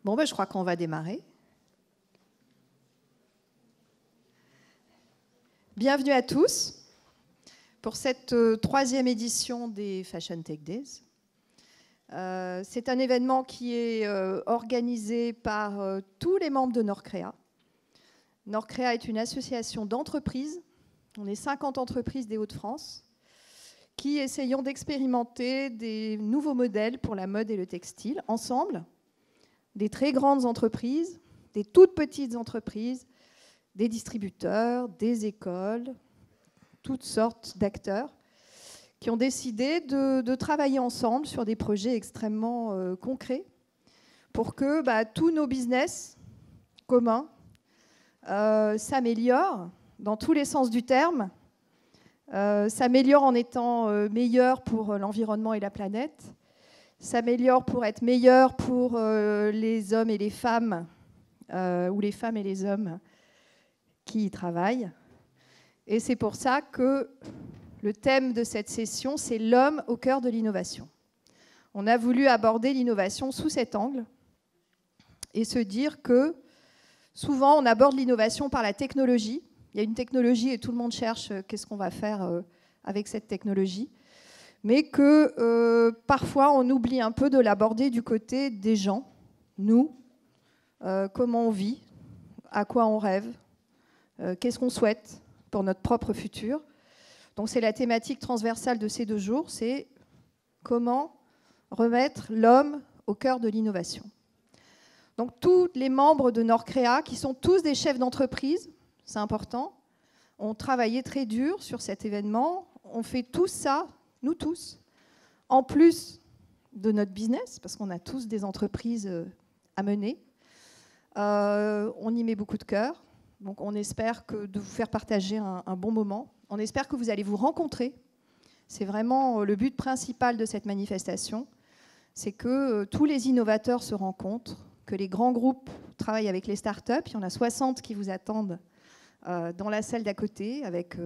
Bon, ben, je crois qu'on va démarrer. Bienvenue à tous pour cette troisième édition des Fashion Tech Days. C'est un événement qui est organisé par tous les membres de Norcrea. Norcrea est une association d'entreprises. On est 50 entreprises des Hauts-de-France qui essayons d'expérimenter des nouveaux modèles pour la mode et le textile ensemble. Des très grandes entreprises, des toutes petites entreprises, des distributeurs, des écoles, toutes sortes d'acteurs qui ont décidé de travailler ensemble sur des projets extrêmement concrets pour que tous nos business communs s'améliorent dans tous les sens du terme, s'améliorent en étant meilleurs pour l'environnement et la planète, s'améliore pour être meilleur pour les hommes et les femmes, ou les femmes et les hommes qui y travaillent. Et c'est pour ça que le thème de cette session, c'est l'homme au cœur de l'innovation. On a voulu aborder l'innovation sous cet angle et se dire que souvent on aborde l'innovation par la technologie. Il y a une technologie et tout le monde cherche qu'est-ce qu'on va faire avec cette technologie. Mais que parfois on oublie un peu de l'aborder du côté des gens, nous, comment on vit, à quoi on rêve, qu'est-ce qu'on souhaite pour notre propre futur. Donc c'est la thématique transversale de ces 2 jours, c'est comment remettre l'homme au cœur de l'innovation. Donc tous les membres de Norcrea, qui sont tous des chefs d'entreprise, c'est important, ont travaillé très dur sur cet événement, on fait tout ça, nous tous, en plus de notre business, parce qu'on a tous des entreprises à mener. On y met beaucoup de cœur. Donc on espère de vous faire partager un bon moment. On espère que vous allez vous rencontrer. C'est vraiment le but principal de cette manifestation. C'est que tous les innovateurs se rencontrent, que les grands groupes travaillent avec les startups. Il y en a 60 qui vous attendent dans la salle d'à côté avec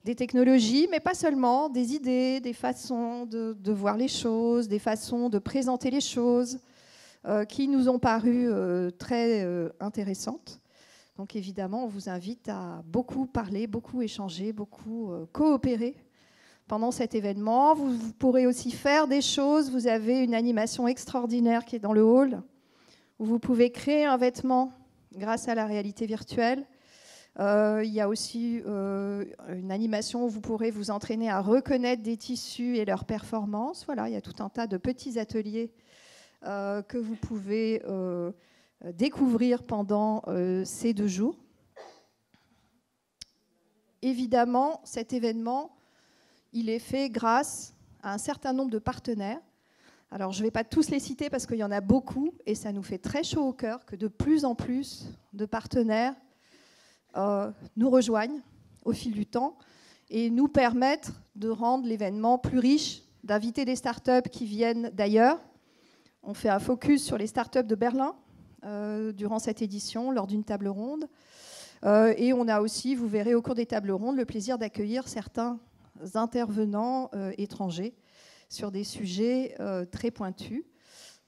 des technologies, mais pas seulement, des idées, des façons de voir les choses, des façons de présenter les choses qui nous ont paru très intéressantes. Donc évidemment, on vous invite à beaucoup parler, beaucoup échanger, beaucoup coopérer pendant cet événement. Vous pourrez aussi faire des choses. Vous avez une animation extraordinaire qui est dans le hall, où vous pouvez créer un vêtement grâce à la réalité virtuelle. Il y a aussi une animation où vous pourrez vous entraîner à reconnaître des tissus et leurs performances. Voilà, il y a tout un tas de petits ateliers que vous pouvez découvrir pendant ces 2 jours. Évidemment, cet événement, il est fait grâce à un certain nombre de partenaires. Alors, je ne vais pas tous les citer parce qu'il y en a beaucoup et ça nous fait très chaud au cœur que de plus en plus de partenaires nous rejoignent au fil du temps et nous permettent de rendre l'événement plus riche, d'inviter des startups qui viennent d'ailleurs. On fait un focus sur les startups de Berlin durant cette édition, lors d'une table ronde. Et on a aussi, vous verrez au cours des tables rondes, le plaisir d'accueillir certains intervenants étrangers sur des sujets très pointus.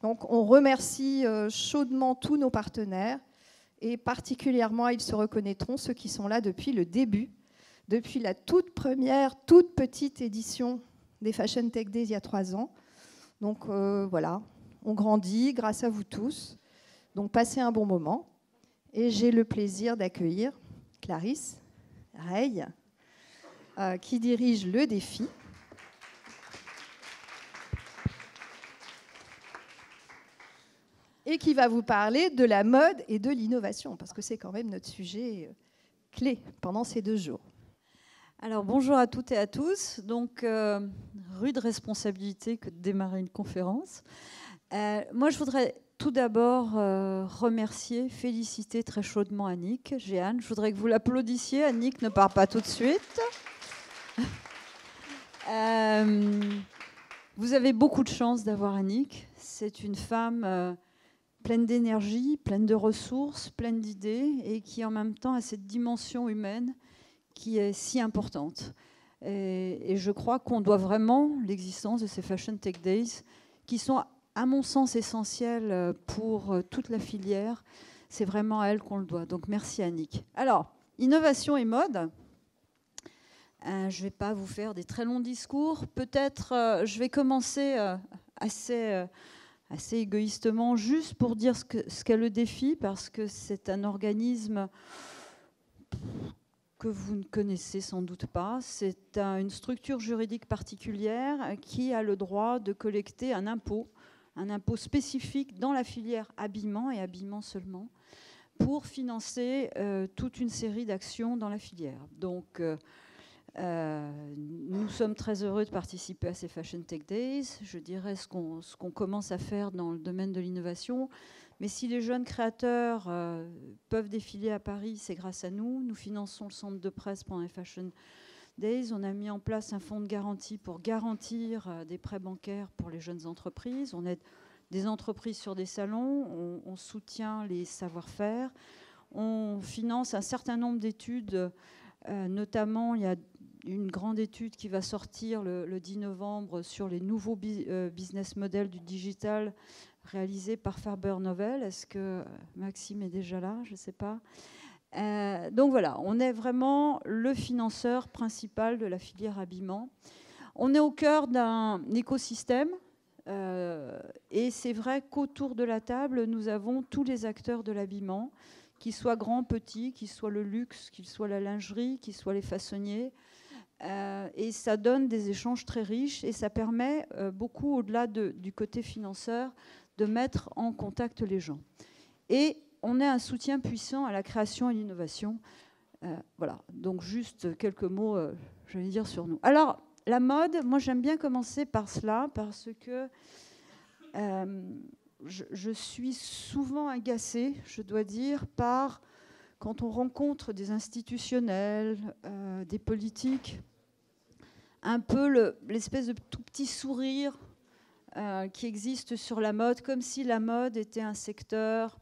Donc on remercie chaudement tous nos partenaires. Et particulièrement, ils se reconnaîtront, ceux qui sont là depuis le début, depuis la toute première, toute petite édition des Fashion Tech Days il y a 3 ans. Donc voilà, on grandit grâce à vous tous. Donc passez un bon moment. Et j'ai le plaisir d'accueillir Clarisse Rey, qui dirige le défi. Et qui va vous parler de la mode et de l'innovation, parce que c'est quand même notre sujet clé pendant ces 2 jours. Alors bonjour à toutes et à tous. Donc rude responsabilité que de démarrer une conférence. Moi je voudrais tout d'abord remercier, féliciter très chaudement Annick, Jeanne. Je voudrais que vous l'applaudissiez. Annick ne part pas tout de suite. Vous avez beaucoup de chance d'avoir Annick. C'est une femme pleine d'énergie, pleine de ressources, pleine d'idées et qui en même temps a cette dimension humaine qui est si importante. Et je crois qu'on doit vraiment l'existence de ces Fashion Tech Days qui sont à mon sens, essentielle pour toute la filière. C'est vraiment à elle qu'on le doit. Donc, merci Annick. Alors, innovation et mode. Je ne vais pas vous faire des très longs discours. Peut-être, je vais commencer assez égoïstement, juste pour dire ce qu'est le défi, parce que c'est un organisme que vous ne connaissez sans doute pas. C'est une structure juridique particulière qui a le droit de collecter un impôt spécifique dans la filière habillement, et habillement seulement, pour financer toute une série d'actions dans la filière. Donc, nous sommes très heureux de participer à ces Fashion Tech Days. Je dirais ce qu'on commence à faire dans le domaine de l'innovation. Mais si les jeunes créateurs peuvent défiler à Paris, c'est grâce à nous. Nous finançons le centre de presse pendant les Fashion Days. On a mis en place un fonds de garantie pour garantir des prêts bancaires pour les jeunes entreprises. On aide des entreprises sur des salons. On soutient les savoir-faire. On finance un certain nombre d'études. Notamment, il y a une grande étude qui va sortir le 10 novembre sur les nouveaux business models du digital réalisés par Faber Novel. Est-ce que Maxime est déjà là? Je ne sais pas. Donc voilà, on est vraiment le financeur principal de la filière habillement. On est au cœur d'un écosystème et c'est vrai qu'autour de la table, nous avons tous les acteurs de l'habillement, qu'ils soient grands, petits, qu'ils soient le luxe, qu'ils soient la lingerie, qu'ils soient les façonniers. Et ça donne des échanges très riches et ça permet beaucoup, au-delà du côté financeur, de mettre en contact les gens. Et on a un soutien puissant à la création et l'innovation. Voilà, donc juste quelques mots, j'allais dire, sur nous. Alors, la mode, moi j'aime bien commencer par cela, parce que je suis souvent agacée, je dois dire, quand on rencontre des institutionnels, des politiques, un peu l'espèce de tout petit sourire qui existe sur la mode, comme si la mode était un secteur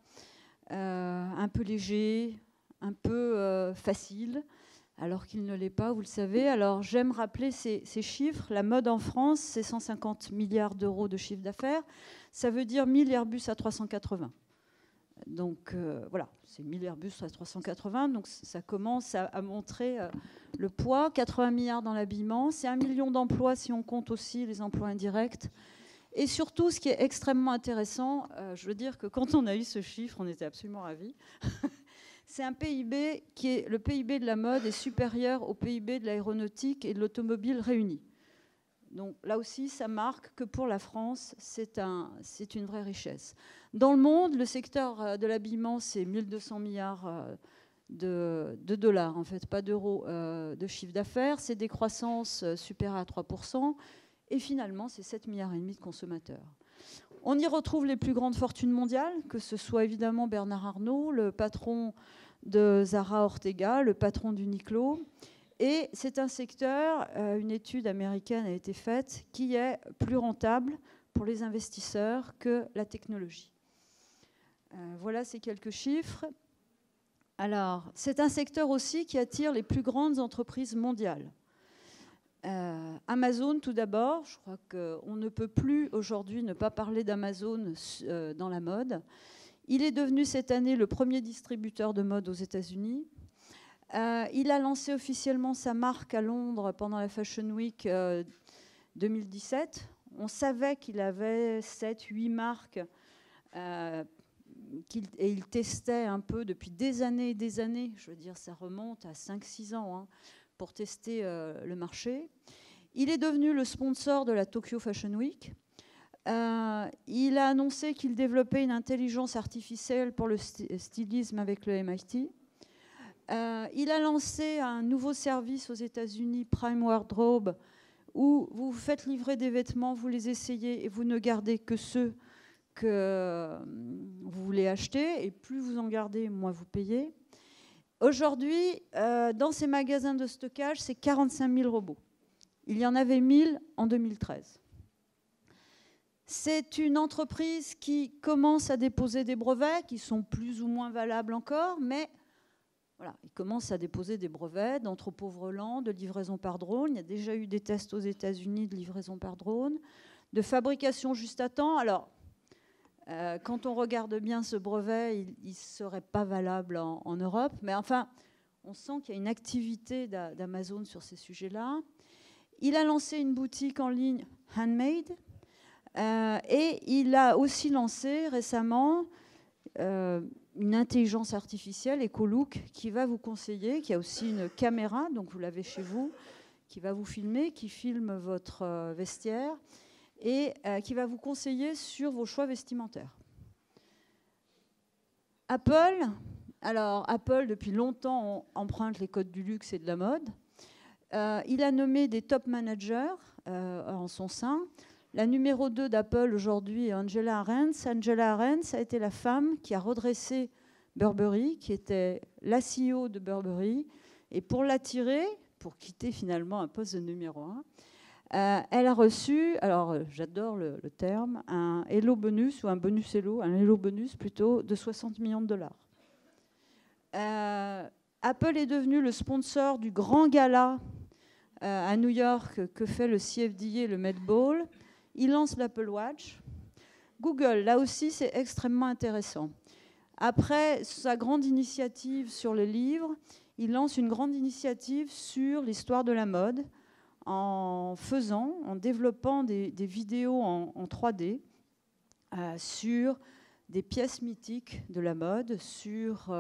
un peu léger, un peu facile, alors qu'il ne l'est pas, vous le savez. Alors j'aime rappeler ces chiffres. La mode en France, c'est 150 milliards d'euros de chiffre d'affaires. Ça veut dire 1000 Airbus A380. Donc voilà, c'est 1000 Airbus A380, donc ça commence à montrer le poids. 80 milliards dans l'habillement, c'est 1 million d'emplois si on compte aussi les emplois indirects. Et surtout, ce qui est extrêmement intéressant, je veux dire que quand on a eu ce chiffre, on était absolument ravis. C'est un PIB qui est, le PIB de la mode est supérieur au PIB de l'aéronautique et de l'automobile réunis. Donc là aussi, ça marque que pour la France, c'est une vraie richesse. Dans le monde, le secteur de l'habillement, c'est 1200 milliards de dollars, en fait, pas d'euros, de chiffre d'affaires. C'est des croissances supérieures à 3%. Et finalement, c'est 7,5 milliards de consommateurs. On y retrouve les plus grandes fortunes mondiales, que ce soit évidemment Bernard Arnault, le patron de Zara Ortega, le patron d'Uniqlo. Et c'est un secteur, une étude américaine a été faite, qui est plus rentable pour les investisseurs que la technologie. Voilà ces quelques chiffres. Alors, c'est un secteur aussi qui attire les plus grandes entreprises mondiales. Amazon, tout d'abord. Je crois qu'on ne peut plus aujourd'hui ne pas parler d'Amazon dans la mode. Il est devenu cette année le premier distributeur de mode aux États-Unis. Il a lancé officiellement sa marque à Londres pendant la Fashion Week 2017. On savait qu'il avait 7-8 marques et il testait un peu depuis des années et des années. Je veux dire, ça remonte à 5-6 ans hein, pour tester le marché. Il est devenu le sponsor de la Tokyo Fashion Week. Il a annoncé qu'il développait une intelligence artificielle pour le stylisme avec le MIT. Il a lancé un nouveau service aux États-Unis, Prime Wardrobe, où vous faites livrer des vêtements, vous les essayez et vous ne gardez que ceux que vous voulez acheter. Et plus vous en gardez, moins vous payez. Aujourd'hui, dans ces magasins de stockage, c'est 45 000 robots. Il y en avait 1000 en 2013. C'est une entreprise qui commence à déposer des brevets qui sont plus ou moins valables encore, mais voilà, il commence à déposer des brevets d'entrepôt volant, de livraison par drone. Il y a déjà eu des tests aux États-Unis de livraison par drone, de fabrication juste à temps. Alors, Quand on regarde bien ce brevet, il ne serait pas valable en Europe. Mais enfin, on sent qu'il y a une activité d'Amazon sur ces sujets-là. Il a lancé une boutique en ligne Handmade. Et il a aussi lancé récemment une intelligence artificielle, Ecolook, qui va vous conseiller, qui a aussi une caméra, donc vous l'avez chez vous, qui va vous filmer, qui filme votre vestiaire et qui va vous conseiller sur vos choix vestimentaires. Apple, alors Apple depuis longtemps emprunte les codes du luxe et de la mode. Il a nommé des top managers en son sein. La numéro 2 d'Apple aujourd'hui est Angela Ahrendts. Angela Ahrendts a été la femme qui a redressé Burberry, qui était la CEO de Burberry. Et pour l'attirer, pour quitter finalement un poste de numéro 1, elle a reçu, alors j'adore le terme, un Hello bonus ou un bonus Hello, un Hello bonus plutôt, de 60 millions de dollars. Apple est devenu le sponsor du grand gala à New York que fait le CFDA et le Met Ball. Il lance l'Apple Watch. Google, là aussi, c'est extrêmement intéressant. Après sa grande initiative sur les livres, il lance une grande initiative sur l'histoire de la mode en développant des vidéos en 3D sur des pièces mythiques de la mode, sur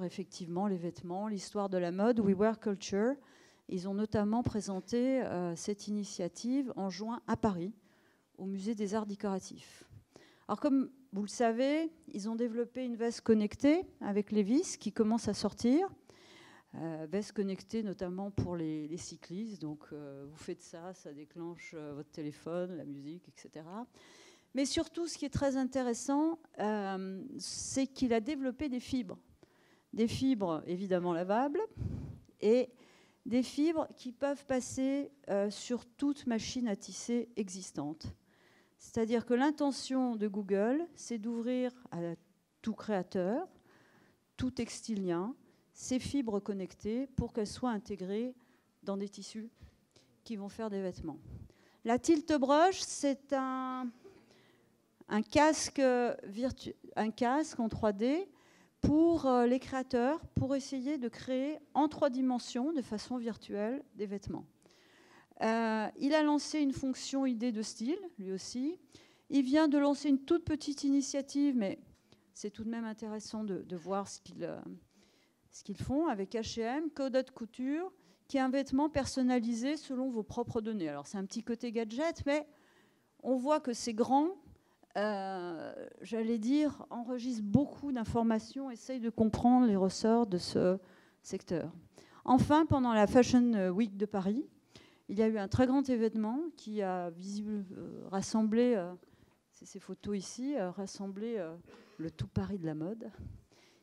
effectivement les vêtements, l'histoire de la mode, We Wear Culture. Ils ont notamment présenté cette initiative en juin à Paris, au Musée des Arts Décoratifs. Alors comme vous le savez, ils ont développé une veste connectée avec Levi's qui commence à sortir. Veste connectée notamment pour les cyclistes. Donc vous faites ça, ça déclenche votre téléphone, la musique, etc. Mais surtout, ce qui est très intéressant, c'est qu'il a développé des fibres. Des fibres évidemment lavables et des fibres qui peuvent passer sur toute machine à tisser existante. C'est-à-dire que l'intention de Google, c'est d'ouvrir à tout créateur, tout textilien, ces fibres connectées pour qu'elles soient intégrées dans des tissus qui vont faire des vêtements. La Tilt Brush, c'est un casque en 3D pour les créateurs, pour essayer de créer en 3 dimensions, de façon virtuelle, des vêtements. Il a lancé une fonction idée de style, lui aussi. Il vient de lancer une toute petite initiative, mais c'est tout de même intéressant de voir ce qu'ils font avec H&M, Coded Couture, qui est un vêtement personnalisé selon vos propres données. Alors c'est un petit côté gadget, mais on voit que c'est grand. J'allais dire, enregistre beaucoup d'informations, essaye de comprendre les ressorts de ce secteur. Enfin, pendant la Fashion Week de Paris, il y a eu un très grand événement qui a rassemblé, c'est ces photos ici, rassemblé le tout Paris de la mode,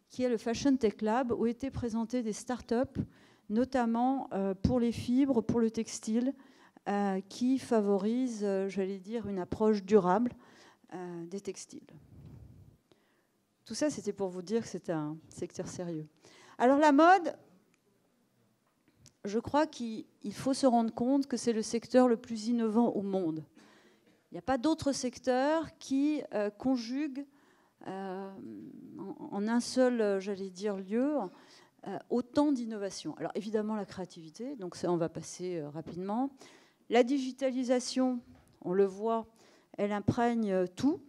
qui est le Fashion Tech Lab, où étaient présentées des startups, notamment pour les fibres, pour le textile, qui favorisent, j'allais dire, une approche durable des textiles. Tout ça, c'était pour vous dire que c'était un secteur sérieux. Alors la mode, je crois qu'il faut se rendre compte que c'est le secteur le plus innovant au monde. Il n'y a pas d'autre secteur qui conjugue en un seul, j'allais dire, lieu, autant d'innovation. Alors évidemment la créativité, donc ça on va passer rapidement. La digitalisation, on le voit, elle imprègne tout.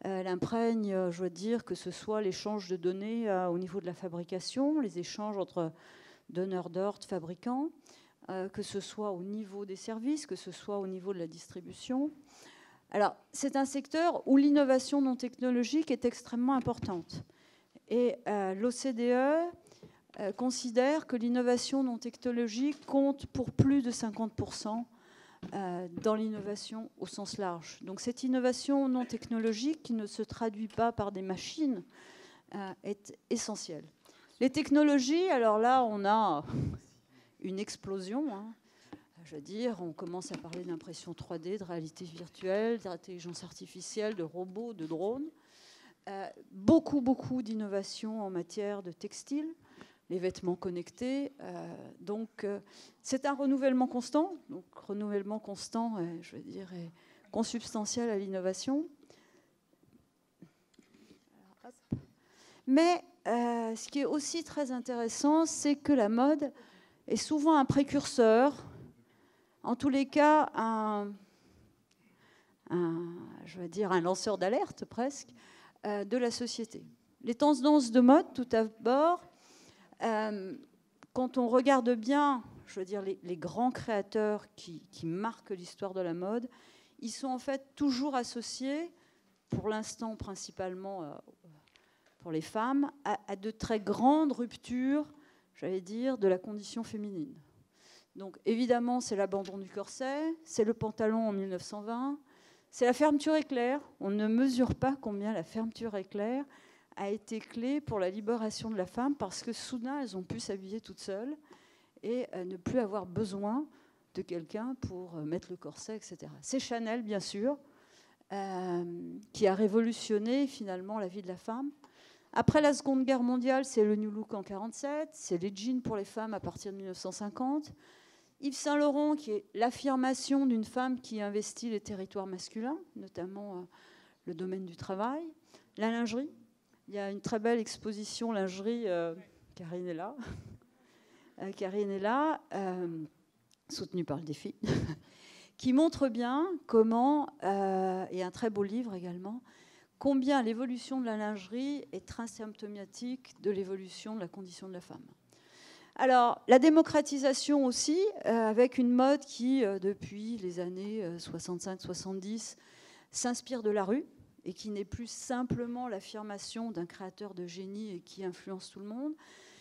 Elle imprègne, je veux dire, que ce soit l'échange de données au niveau de la fabrication, les échanges entre donneurs d'ordre, fabricants, que ce soit au niveau des services, que ce soit au niveau de la distribution. Alors, c'est un secteur où l'innovation non technologique est extrêmement importante. Et l'OCDE considère que l'innovation non technologique compte pour plus de 50% dans l'innovation au sens large. Donc cette innovation non technologique qui ne se traduit pas par des machines est essentielle. Les technologies, alors là, on a une explosion. Je veux dire, on commence à parler d'impression 3D, de réalité virtuelle, d'intelligence artificielle, de robots, de drones. Beaucoup d'innovations en matière de textile, les vêtements connectés. Donc, c'est un renouvellement constant. Donc, renouvellement constant, je veux dire, est consubstantiel à l'innovation. Mais ce qui est aussi très intéressant, c'est que la mode est souvent un précurseur, en tous les cas je vais dire un lanceur d'alerte presque, de la société. Les tendances de mode, tout d'abord, quand on regarde bien, je veux dire, les grands créateurs qui marquent l'histoire de la mode, ils sont en fait toujours associés, pour l'instant principalement pour les femmes, à de très grandes ruptures, j'allais dire, de la condition féminine. Donc évidemment, c'est l'abandon du corset, c'est le pantalon en 1920, c'est la fermeture éclair. On ne mesure pas combien la fermeture éclair a été clé pour la libération de la femme, parce que soudain, elles ont pu s'habiller toutes seules et ne plus avoir besoin de quelqu'un pour mettre le corset, etc. C'est Chanel, bien sûr, qui a révolutionné finalement la vie de la femme. Après la Seconde Guerre mondiale, c'est le New Look en 1947, c'est les jeans pour les femmes à partir de 1950. Yves Saint Laurent, qui est l'affirmation d'une femme qui investit les territoires masculins, notamment le domaine du travail. La lingerie. Il y a une très belle exposition lingerie, Karine est là. Karine est là, soutenue par le défi, qui montre bien comment, et un très beau livre également, combien l'évolution de la lingerie est très symptomatique de l'évolution de la condition de la femme. Alors, la démocratisation aussi, avec une mode qui, depuis les années 65-70, s'inspire de la rue et qui n'est plus simplement l'affirmation d'un créateur de génie et qui influence tout le monde.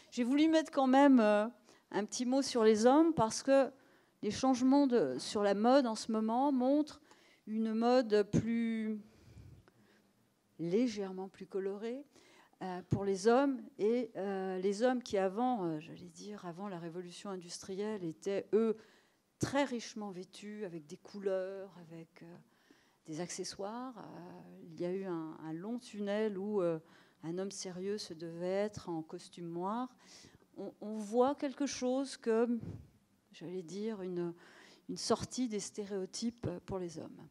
J'ai voulu mettre quand même un petit mot sur les hommes, parce que les changements sur la mode en ce moment montrent une mode légèrement plus colorée pour les hommes, et les hommes qui avant, j'allais dire, avant la révolution industrielle, étaient eux très richement vêtus, avec des couleurs, avec des accessoires. Il y a eu un long tunnel où un homme sérieux se devait être en costume noir. On voit quelque chose comme, j'allais dire, une sortie des stéréotypes pour les hommes.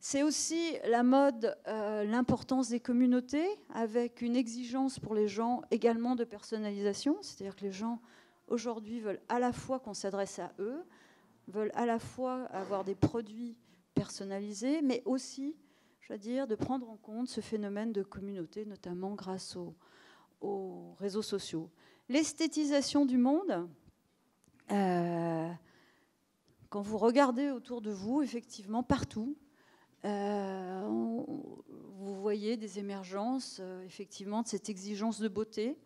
C'est aussi la mode, l'importance des communautés, avec une exigence pour les gens également de personnalisation. C'est-à-dire que les gens, aujourd'hui, veulent à la fois qu'on s'adresse à eux, veulent à la fois avoir des produits personnalisés, mais aussi, je veux dire, de prendre en compte ce phénomène de communauté, notamment grâce aux réseaux sociaux. L'esthétisation du monde, quand vous regardez autour de vous, effectivement, partout, vous voyez des émergences, effectivement, de cette exigence de beauté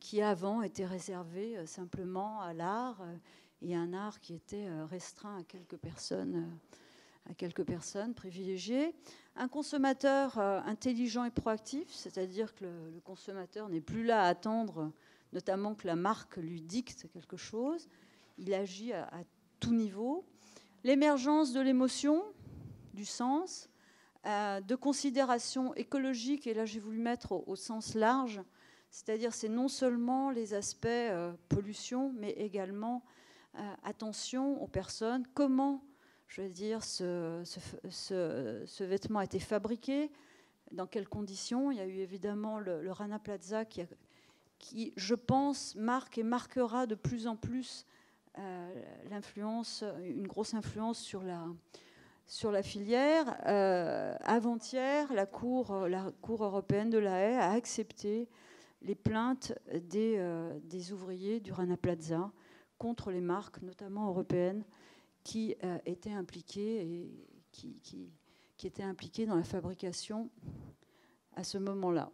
qui avant était réservée simplement à l'art, et un art qui était restreint à quelques personnes privilégiées. Un consommateur intelligent et proactif, c'est-à-dire que le consommateur n'est plus là à attendre, notamment que la marque lui dicte quelque chose. Il agit à tout niveau. L'émergence de l'émotion, du sens, de considération écologique, et là j'ai voulu mettre au sens large, c'est-à-dire c'est non seulement les aspects pollution, mais également attention aux personnes, comment, je veux dire, ce vêtement a été fabriqué, dans quelles conditions. Il y a eu évidemment le Rana Plaza qui, je pense, marque et marquera de plus en plus l'influence, une grosse influence sur la filière. Avant-hier, la Cour européenne de la Haye a accepté les plaintes des ouvriers du Rana Plaza contre les marques, notamment européennes, qui étaient impliquées et qui étaient impliquées dans la fabrication à ce moment-là.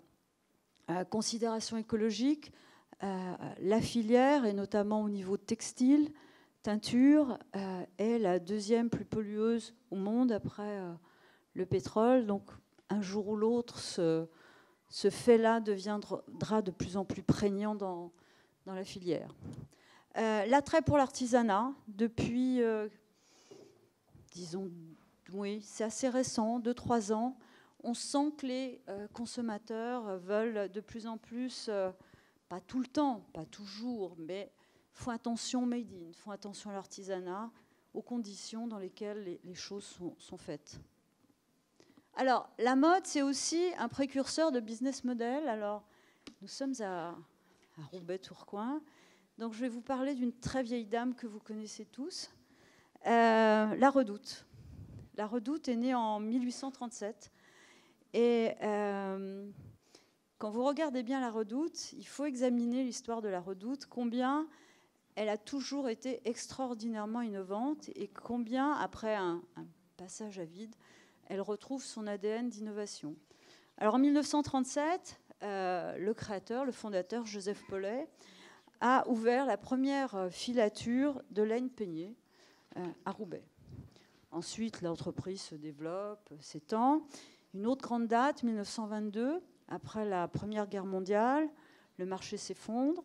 Considération écologique, la filière, et notamment au niveau textile, teinture, est la deuxième plus pollueuse au monde après le pétrole. Donc un jour ou l'autre, ce fait-là deviendra de plus en plus prégnant dans la filière. L'attrait pour l'artisanat, depuis, disons, oui, c'est assez récent, 2-3 ans, on sent que les consommateurs veulent de plus en plus, pas tout le temps, pas toujours, mais font attention made in, font attention à l'artisanat, aux conditions dans lesquelles les choses sont faites. Alors, la mode, c'est aussi un précurseur de business model. Alors, nous sommes à Roubaix-Tourcoing. Donc, je vais vous parler d'une très vieille dame que vous connaissez tous, la Redoute. La Redoute est née en 1837. Et quand vous regardez bien la Redoute, il faut examiner l'histoire de la Redoute, combien elle a toujours été extraordinairement innovante et combien, après un passage à vide, elle retrouve son ADN d'innovation. Alors en 1937, le créateur, le fondateur, Joseph Paulet, a ouvert la première filature de laine peignée à Roubaix. Ensuite, l'entreprise se développe, s'étend. Une autre grande date, 1922, après la Première Guerre mondiale, le marché s'effondre.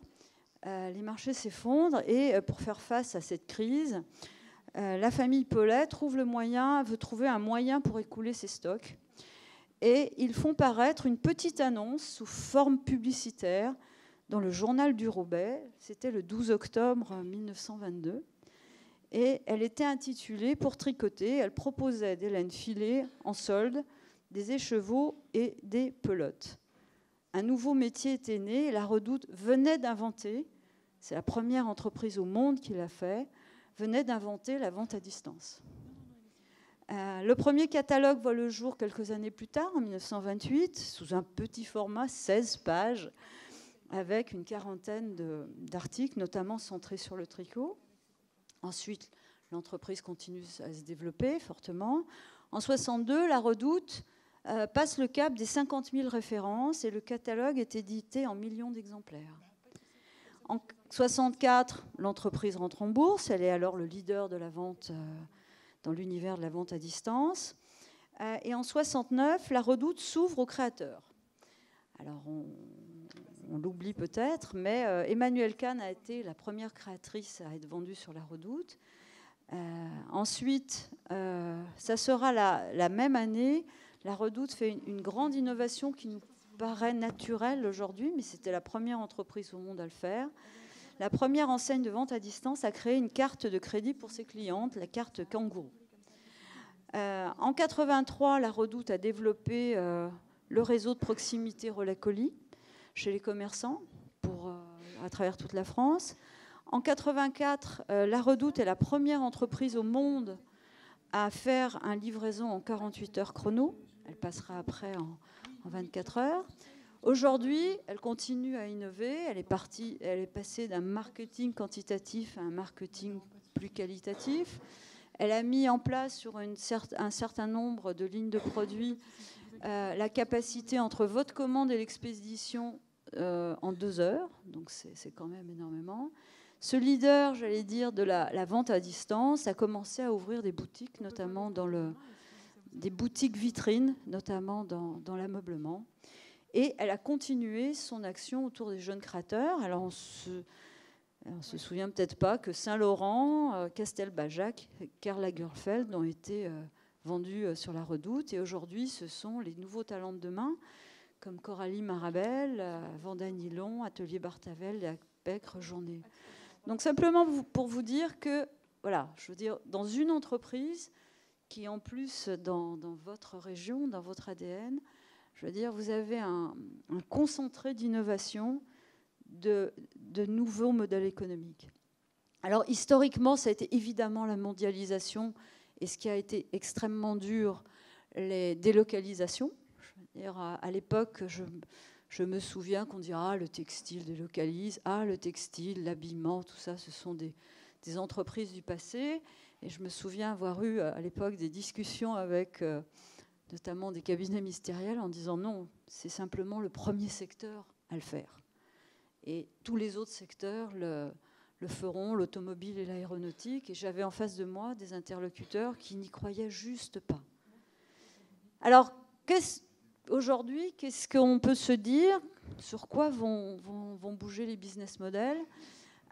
Les marchés s'effondrent et pour faire face à cette crise, la famille Paulet veut trouver un moyen pour écouler ses stocks. Et ils font paraître une petite annonce sous forme publicitaire dans le journal du Roubaix. C'était le 12 octobre 1922. Et elle était intitulée « Pour tricoter ». Elle proposait des laines filées en solde, des écheveaux et des pelotes. Un nouveau métier était né et la Redoute venait d'inventer, c'est la première entreprise au monde qui l'a fait, venait d'inventer la vente à distance. Le premier catalogue voit le jour quelques années plus tard, en 1928, sous un petit format, 16 pages, avec une quarantaine d'articles, notamment centrés sur le tricot. Ensuite, l'entreprise continue à se développer fortement. En 1962, la Redoute passe le cap des 50 000 références et le catalogue est édité en millions d'exemplaires. En 1964, l'entreprise rentre en bourse. Elle est alors le leader de la vente dans l'univers de la vente à distance. Et en 1969, la Redoute s'ouvre aux créateurs. Alors, on l'oublie peut-être, mais Emmanuelle Cannes a été la première créatrice à être vendue sur la Redoute. Ensuite, ça sera la même année, la Redoute fait une grande innovation qui nous paraît naturelle aujourd'hui, mais c'était la première entreprise au monde à le faire. La première enseigne de vente à distance a créé une carte de crédit pour ses clientes, la carte Kangourou. En 1983, la Redoute a développé le réseau de proximité Relais Colis chez les commerçants à travers toute la France. En 1984, la Redoute est la première entreprise au monde à faire une livraison en 48 heures chrono. Elle passera après en 24 heures. Aujourd'hui, elle continue à innover. Elle est passée d'un marketing quantitatif à un marketing plus qualitatif. Elle a mis en place sur un certain nombre de lignes de produits la capacité entre votre commande et l'expédition en 2 heures. Donc c'est quand même énormément. Ce leader, j'allais dire, de la vente à distance a commencé à ouvrir des boutiques, notamment des boutiques vitrines, notamment dans l'ameublement. Et elle a continué son action autour des jeunes créateurs. Alors on se souvient peut-être pas que Saint-Laurent, Castelbajac, Karl Lagerfeld ont été vendus sur la Redoute. Et aujourd'hui, ce sont les nouveaux talents de demain, comme Coralie Marabel, Vanda Nilon, Atelier Bartavel, et Becre Journée. Donc simplement pour vous dire que, voilà, je veux dire, dans une entreprise qui, en plus, dans votre région, dans votre ADN, je veux dire, vous avez un concentré d'innovation, de nouveaux modèles économiques. Alors, historiquement, ça a été évidemment la mondialisation et ce qui a été extrêmement dur, les délocalisations. Je veux dire, à l'époque, je me souviens qu'on dira le textile délocalise, le textile, l'habillement, tout ça, ce sont des entreprises du passé. Et je me souviens avoir eu à l'époque des discussions avec notamment des cabinets ministériels en disant non, c'est simplement le premier secteur à le faire. Et tous les autres secteurs le feront, l'automobile et l'aéronautique. Et j'avais en face de moi des interlocuteurs qui n'y croyaient juste pas. Alors, aujourd'hui, qu'est-ce qu'on peut se dire? Sur quoi vont bouger les business models?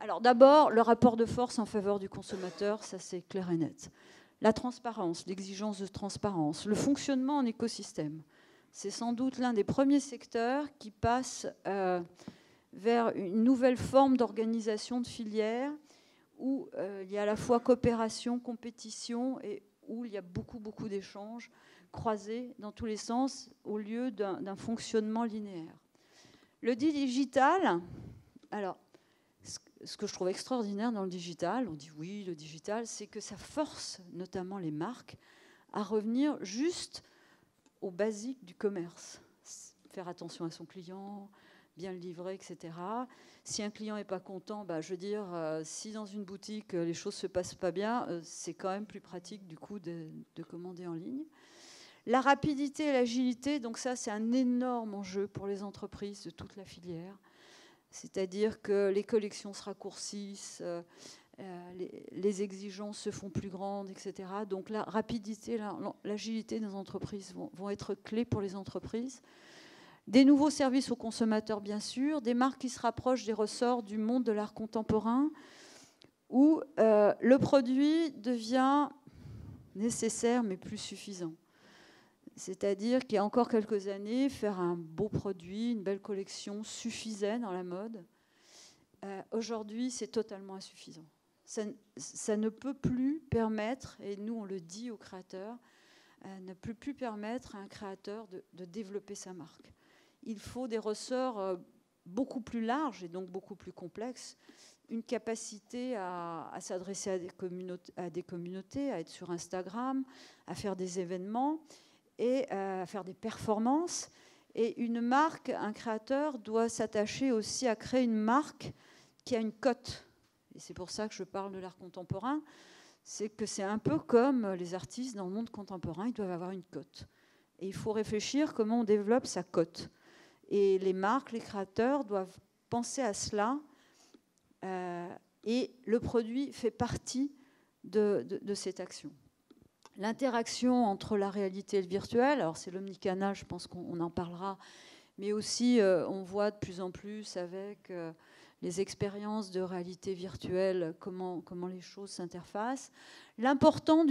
Alors d'abord, le rapport de force en faveur du consommateur, ça c'est clair et net. La transparence, l'exigence de transparence, le fonctionnement en écosystème. C'est sans doute l'un des premiers secteurs qui passe vers une nouvelle forme d'organisation de filière où il y a à la fois coopération, compétition et où il y a beaucoup d'échanges, croisés dans tous les sens au lieu d'un fonctionnement linéaire. Le digital, alors, ce que je trouve extraordinaire dans le digital, on dit oui, le digital, c'est que ça force notamment les marques à revenir juste aux basiques du commerce. Faire attention à son client, bien le livrer, etc. Si un client n'est pas content, je veux dire, si dans une boutique les choses ne se passent pas bien, c'est quand même plus pratique du coup de commander en ligne. La rapidité et l'agilité, donc ça c'est un énorme enjeu pour les entreprises de toute la filière. C'est-à-dire que les collections se raccourcissent, les exigences se font plus grandes, etc. Donc la rapidité, l'agilité des entreprises vont être clés pour les entreprises. Des nouveaux services aux consommateurs, bien sûr, des marques qui se rapprochent des ressorts du monde de l'art contemporain, où le produit devient nécessaire mais plus suffisant. C'est-à-dire qu'il y a encore quelques années, faire un beau produit, une belle collection suffisait dans la mode. Aujourd'hui, c'est totalement insuffisant. Ça ne peut plus permettre, et nous on le dit aux créateurs, ne peut plus permettre à un créateur de développer sa marque. Il faut des ressorts beaucoup plus larges et donc beaucoup plus complexes, une capacité à s'adresser à des communautés, à être sur Instagram, à faire des événements et à faire des performances. Et une marque, un créateur doit s'attacher aussi à créer une marque qui a une cote. Et c'est pour ça que je parle de l'art contemporain, c'est que c'est un peu comme les artistes dans le monde contemporain, ils doivent avoir une cote. Et il faut réfléchir comment on développe sa cote. Et les marques, les créateurs doivent penser à cela. Et le produit fait partie de cette action. L'interaction entre la réalité et le virtuel, alors c'est l'omnicanal, je pense qu'on en parlera, mais aussi on voit de plus en plus avec les expériences de réalité virtuelle, comment les choses s'interfacent. L'importance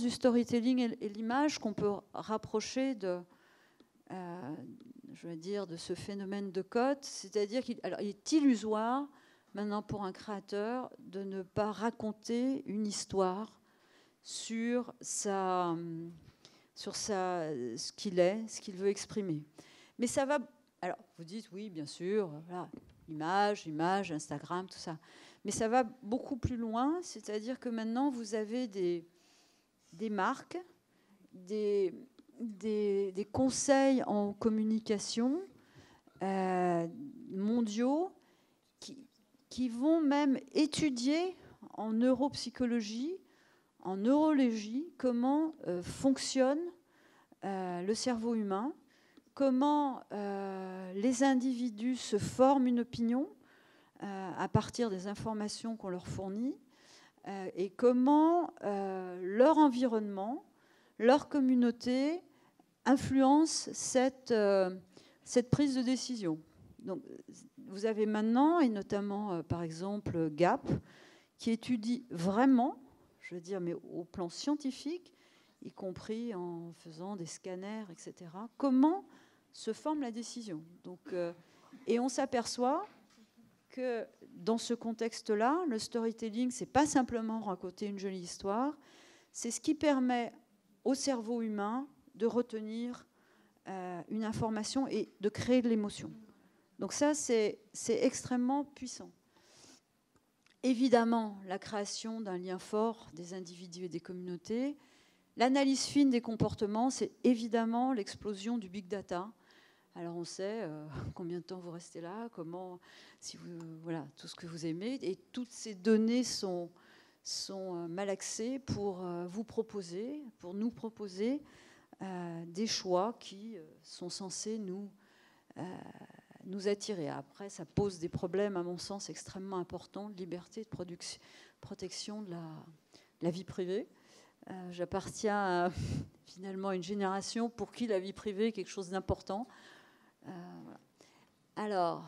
du storytelling et l'image qu'on peut rapprocher de ce phénomène de cote, c'est-à-dire qu'il est illusoire maintenant pour un créateur de ne pas raconter une histoire sur ce qu'il est, ce qu'il veut exprimer. Mais ça va... Alors, vous dites, oui, bien sûr, voilà, image, Instagram, tout ça. Mais ça va beaucoup plus loin, c'est-à-dire que maintenant, vous avez des marques, des conseils en communication mondiaux qui vont même étudier en neuropsychologie, en neurologie, comment fonctionne le cerveau humain, comment les individus se forment une opinion à partir des informations qu'on leur fournit, et comment leur environnement, leur communauté influence cette prise de décision. Donc, vous avez maintenant, et notamment par exemple Gap, qui étudie vraiment, je veux dire, mais au plan scientifique, y compris en faisant des scanners, etc., comment se forme la décision. Donc, et on s'aperçoit que dans ce contexte-là, le storytelling, c'est pas simplement raconter une jolie histoire, c'est ce qui permet au cerveau humain de retenir une information et de créer de l'émotion. Donc ça, c'est extrêmement puissant. Évidemment, la création d'un lien fort des individus et des communautés. L'analyse fine des comportements, c'est évidemment l'explosion du big data. Alors on sait combien de temps vous restez là, comment, si vous, voilà, tout ce que vous aimez. Et toutes ces données sont malaxées pour vous proposer, pour nous proposer des choix qui sont censés nous attirer. Après, ça pose des problèmes, à mon sens, extrêmement importants de liberté, de protection de la vie privée. J'appartiens finalement à une génération pour qui la vie privée est quelque chose d'important. Voilà. Alors,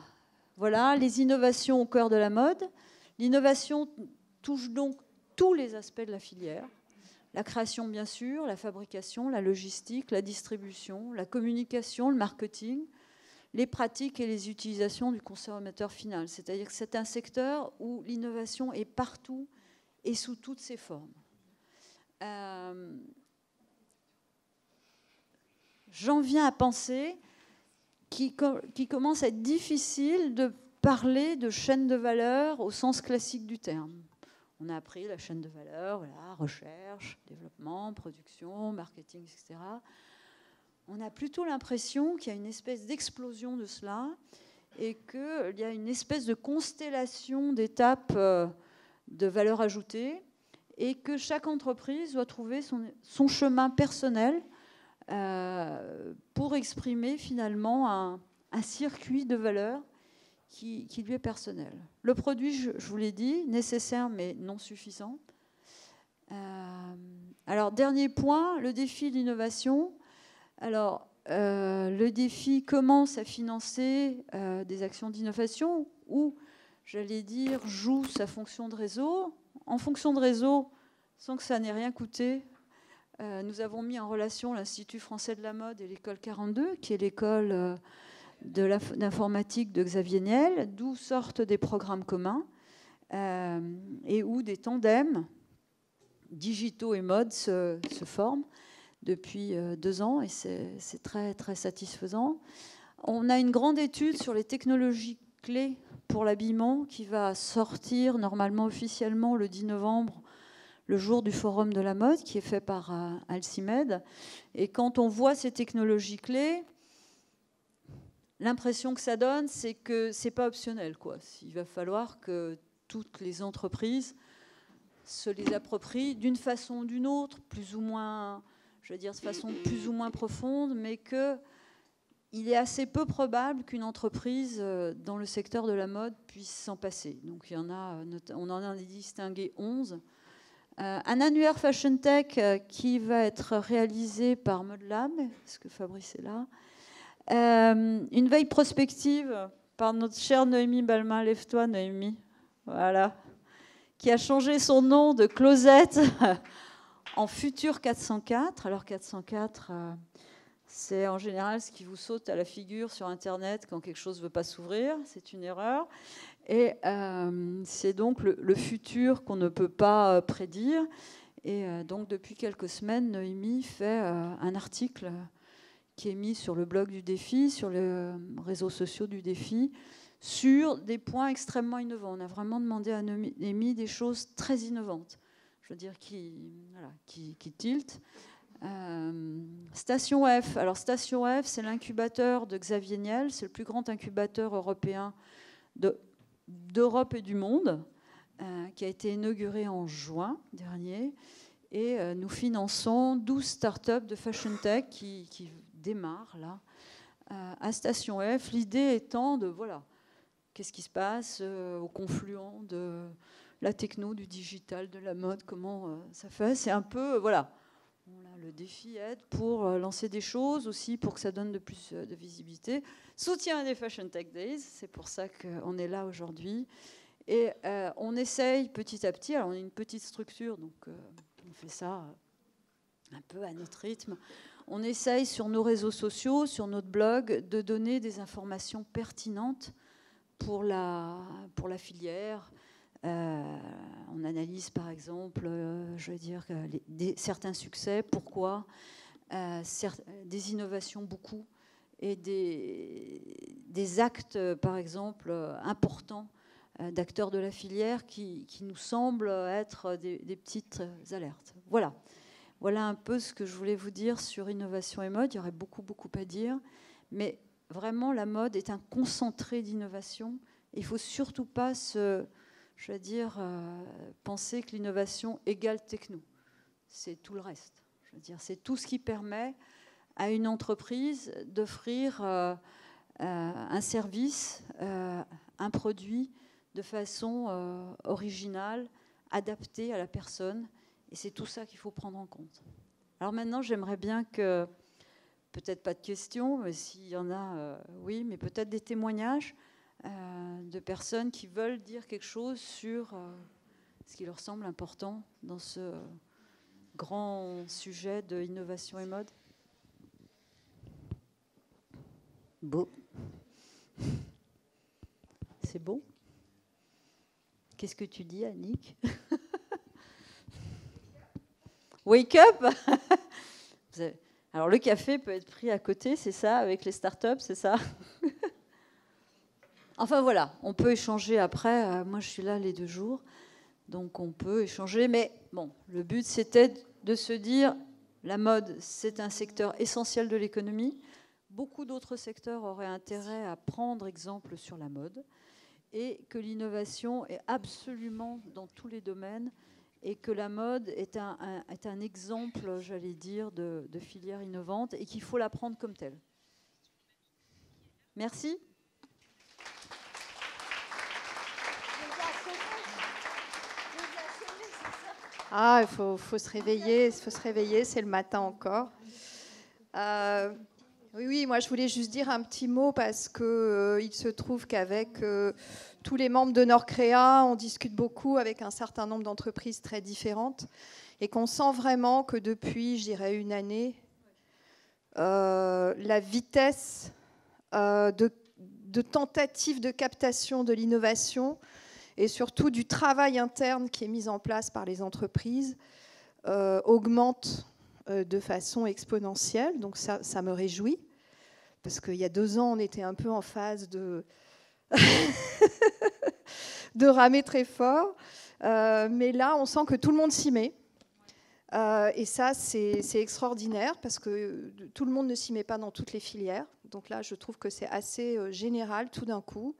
voilà, les innovations au cœur de la mode. L'innovation touche donc tous les aspects de la filière. La création, bien sûr, la fabrication, la logistique, la distribution, la communication, le marketing, les pratiques et les utilisations du consommateur final. C'est-à-dire que c'est un secteur où l'innovation est partout et sous toutes ses formes. j'en viens à penser qu'il commence à être difficile de parler de chaîne de valeur au sens classique du terme. On a appris la chaîne de valeur, voilà, recherche, développement, production, marketing, etc. On a plutôt l'impression qu'il y a une espèce d'explosion de cela et qu'il y a une espèce de constellation d'étapes de valeur ajoutée et que chaque entreprise doit trouver son chemin personnel pour exprimer finalement un circuit de valeur qui lui est personnel. Le produit, je vous l'ai dit, nécessaire mais non suffisant. Alors, dernier point, le défi de l'innovation. Alors, le défi commence à financer des actions d'innovation ou, j'allais dire, joue sa fonction de réseau. En fonction de réseau, sans que ça n'ait rien coûté, nous avons mis en relation l'Institut français de la mode et l'école 42, qui est l'école d'informatique de Xavier Niel, d'où sortent des programmes communs et où des tandems digitaux et mode se forment depuis 2 ans et c'est très, très satisfaisant. On a une grande étude sur les technologies clés pour l'habillement qui va sortir normalement officiellement le 10 novembre, le jour du Forum de la mode, qui est fait par Alcimed. Et quand on voit ces technologies clés, l'impression que ça donne, c'est que ce n'est pas optionnel, quoi. Il va falloir que toutes les entreprises se les approprient d'une façon ou d'une autre, plus ou moins, je veux dire, de façon plus ou moins profonde, mais qu'il est assez peu probable qu'une entreprise dans le secteur de la mode puisse s'en passer. Donc il y en a, on en a distingué 11. Un annuaire Fashion Tech qui va être réalisé par ModLab, est-ce que Fabrice est là? Une veille prospective par notre chère Noémie Balmain. Lève-toi, Noémie. Voilà. Qui a changé son nom de Closette en Futur 404. Alors 404, c'est en général ce qui vous saute à la figure sur Internet quand quelque chose ne veut pas s'ouvrir. C'est une erreur. Et c'est donc le futur qu'on ne peut pas prédire. Et donc depuis quelques semaines, Noémie fait un article qui est mis sur le blog du défi, sur les réseaux sociaux du défi, sur des points extrêmement innovants. On a vraiment demandé à Noémie des choses très innovantes, je veux dire, qui tiltent. Station F. Alors Station F, c'est l'incubateur de Xavier Niel, c'est le plus grand incubateur européen d'Europe et du monde, qui a été inauguré en juin dernier. Et nous finançons 12 startups de Fashion Tech qui démarrent là, à Station F. L'idée étant de, voilà, qu'est-ce qui se passe au confluent de la techno, du digital, de la mode, comment ça fait. C'est un peu, voilà, le défi aide pour lancer des choses, aussi pour que ça donne de plus de visibilité. Soutien à des Fashion Tech Days, c'est pour ça qu'on est là aujourd'hui. Et on essaye petit à petit, alors on est une petite structure, donc on fait ça un peu à notre rythme. On essaye sur nos réseaux sociaux, sur notre blog, de donner des informations pertinentes pour la filière. On analyse par exemple, je veux dire, certains succès, pourquoi, des innovations beaucoup, et des actes, par exemple, importants d'acteurs de la filière qui nous semblent être des petites alertes. Voilà un peu ce que je voulais vous dire sur innovation et mode. Il y aurait beaucoup à dire, mais vraiment la mode est un concentré d'innovation. Il ne faut surtout pas penser que l'innovation égale techno. C'est tout le reste. Je veux dire, c'est tout ce qui permet à une entreprise d'offrir un service, un produit de façon originale, adaptée à la personne. Et c'est tout ça qu'il faut prendre en compte. Alors maintenant, j'aimerais bien que, peut-être pas de questions, mais s'il y en a, oui, mais peut-être des témoignages de personnes qui veulent dire quelque chose sur ce qui leur semble important dans ce grand sujet de innovation et mode. Beau. C'est beau. Qu'est-ce que tu dis, Annick? Wake up. Alors le café peut être pris à côté, c'est ça, avec les startups, c'est ça? Enfin voilà, on peut échanger après. Moi je suis là les 2 jours, donc on peut échanger. Mais bon, le but c'était de se dire, la mode c'est un secteur essentiel de l'économie. Beaucoup d'autres secteurs auraient intérêt à prendre exemple sur la mode et que l'innovation est absolument dans tous les domaines et que la mode est un exemple, j'allais dire, de filière innovante et qu'il faut la prendre comme telle. Merci. Ah, il faut se réveiller, c'est le matin encore. Oui, moi je voulais juste dire un petit mot parce qu'il se trouve qu'avec tous les membres de Nordcréa, on discute beaucoup avec un certain nombre d'entreprises très différentes et qu'on sent vraiment que depuis, je dirais, 1 année, la vitesse de tentative de captation de l'innovation et surtout du travail interne qui est mis en place par les entreprises augmente de façon exponentielle. Donc ça me réjouit, parce qu'il y a 2 ans, on était un peu en phase de, de ramer très fort. Mais là, on sent que tout le monde s'y met. Et ça, c'est extraordinaire, parce que tout le monde ne s'y met pas dans toutes les filières. Donc là, je trouve que c'est assez général tout d'un coup.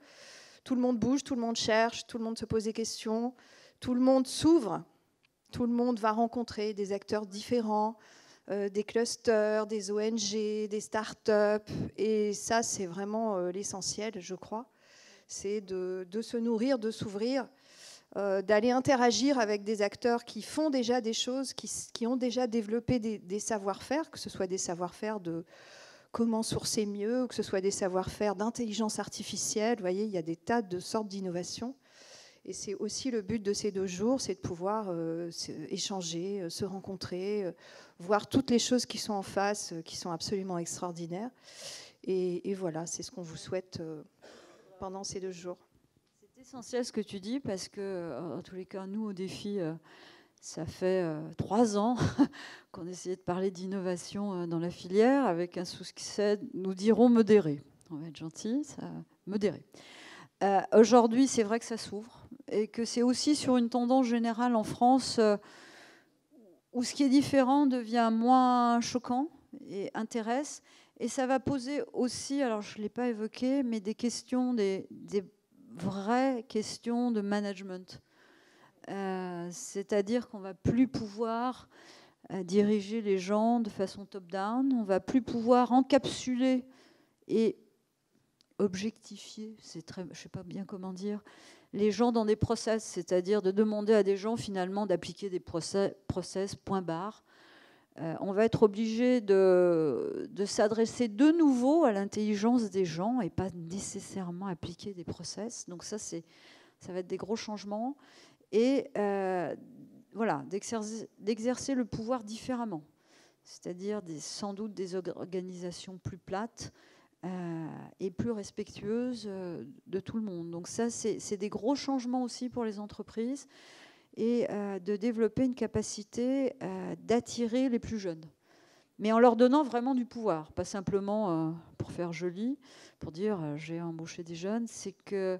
Tout le monde bouge, tout le monde cherche, tout le monde se pose des questions, tout le monde s'ouvre, tout le monde va rencontrer des acteurs différents, des clusters, des ONG, des startups. Et ça, c'est vraiment l'essentiel, je crois. C'est de se nourrir, de s'ouvrir, d'aller interagir avec des acteurs qui font déjà des choses, qui ont déjà développé des savoir-faire, que ce soit des savoir-faire de comment sourcer mieux, ou que ce soit des savoir-faire d'intelligence artificielle. Vous voyez, il y a des tas de sortes d'innovations. Et c'est aussi le but de ces 2 jours, c'est de pouvoir échanger, se rencontrer, voir toutes les choses qui sont en face, qui sont absolument extraordinaires. Et voilà, c'est ce qu'on vous souhaite pendant ces 2 jours. C'est essentiel ce que tu dis, parce que, en tous les cas, nous, au défi, ça fait 3 ans qu'on essayait de parler d'innovation dans la filière, avec un succès, nous dirons, modéré. On va être gentil, ça, modéré. Aujourd'hui, c'est vrai que ça s'ouvre, et que c'est aussi sur une tendance générale en France où ce qui est différent devient moins choquant et intéresse. Et ça va poser aussi, alors je ne l'ai pas évoqué, mais des questions, des vraies questions de management. C'est-à-dire qu'on ne va plus pouvoir diriger les gens de façon top-down, on ne va plus pouvoir encapsuler et objectifier, je ne sais pas bien comment dire, les gens dans des process, c'est-à-dire de demander à des gens finalement d'appliquer des process point barre. On va être obligé de s'adresser de nouveau à l'intelligence des gens et pas nécessairement appliquer des process. Donc ça va être des gros changements. Et voilà, d'exercer le pouvoir différemment, c'est-à-dire sans doute des organisations plus plates et plus respectueuses de tout le monde. Donc ça, c'est des gros changements aussi pour les entreprises, et de développer une capacité d'attirer les plus jeunes, mais en leur donnant vraiment du pouvoir, pas simplement pour faire joli, pour dire j'ai embauché des jeunes, c'est que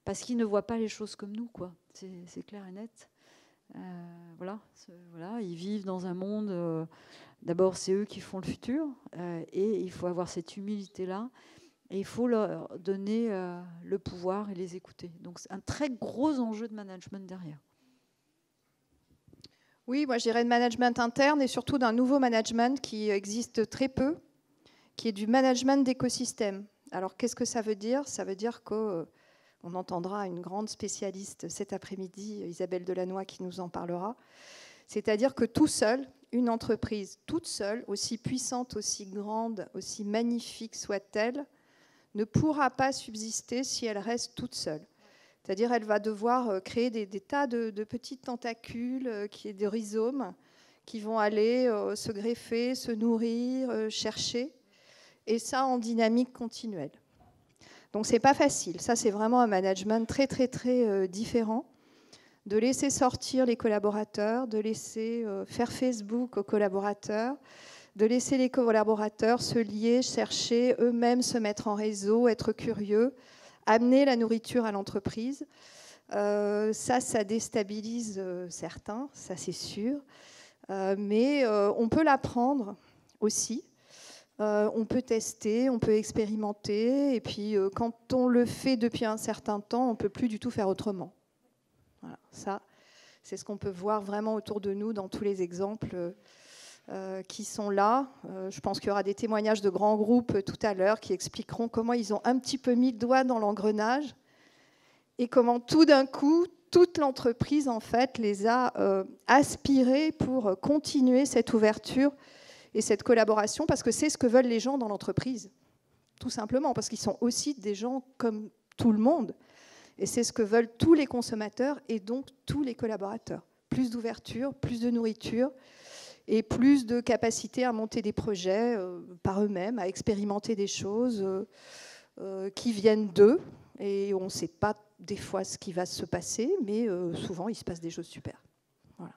parce qu'ils ne voient pas les choses comme nous, quoi. C'est clair et net. Voilà, ils vivent dans un monde. D'abord, c'est eux qui font le futur, et il faut avoir cette humilité-là, et il faut leur donner le pouvoir et les écouter. Donc, c'est un très gros enjeu de management derrière. Oui, moi je dirais de management interne et surtout d'un nouveau management qui existe très peu, qui est du management d'écosystème. Alors, qu'est-ce que ça veut dire ? Ça veut dire que on entendra une grande spécialiste cet après-midi, Isabelle Delannoy, qui nous en parlera. C'est-à-dire que tout seul, une entreprise toute seule, aussi puissante, aussi grande, aussi magnifique soit-elle, ne pourra pas subsister si elle reste toute seule. C'est-à-dire qu'elle va devoir créer des tas de petites tentacules, des rhizomes, qui vont aller se greffer, se nourrir, chercher, et ça en dynamique continuelle. Donc, ce n'est pas facile. Ça, c'est vraiment un management très, très, très différent. De laisser sortir les collaborateurs, de laisser faire Facebook aux collaborateurs, de laisser les collaborateurs se lier, chercher eux-mêmes, se mettre en réseau, être curieux, amener la nourriture à l'entreprise. Ça déstabilise certains, ça c'est sûr, mais on peut l'apprendre aussi. On peut tester, on peut expérimenter, et puis quand on le fait depuis un certain temps, on ne peut plus du tout faire autrement. Voilà, ça, c'est ce qu'on peut voir vraiment autour de nous dans tous les exemples qui sont là. Je pense qu'il y aura des témoignages de grands groupes tout à l'heure qui expliqueront comment ils ont un petit peu mis le doigt dans l'engrenage et comment tout d'un coup, toute l'entreprise en fait les a aspirés pour continuer cette ouverture et cette collaboration, parce que c'est ce que veulent les gens dans l'entreprise, tout simplement, parce qu'ils sont aussi des gens comme tout le monde. Et c'est ce que veulent tous les consommateurs et donc tous les collaborateurs. Plus d'ouverture, plus de nourriture et plus de capacité à monter des projets par eux-mêmes, à expérimenter des choses qui viennent d'eux. Et on ne sait pas des fois ce qui va se passer, mais souvent il se passe des choses super. Voilà.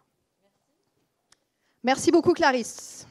Merci beaucoup Clarisse.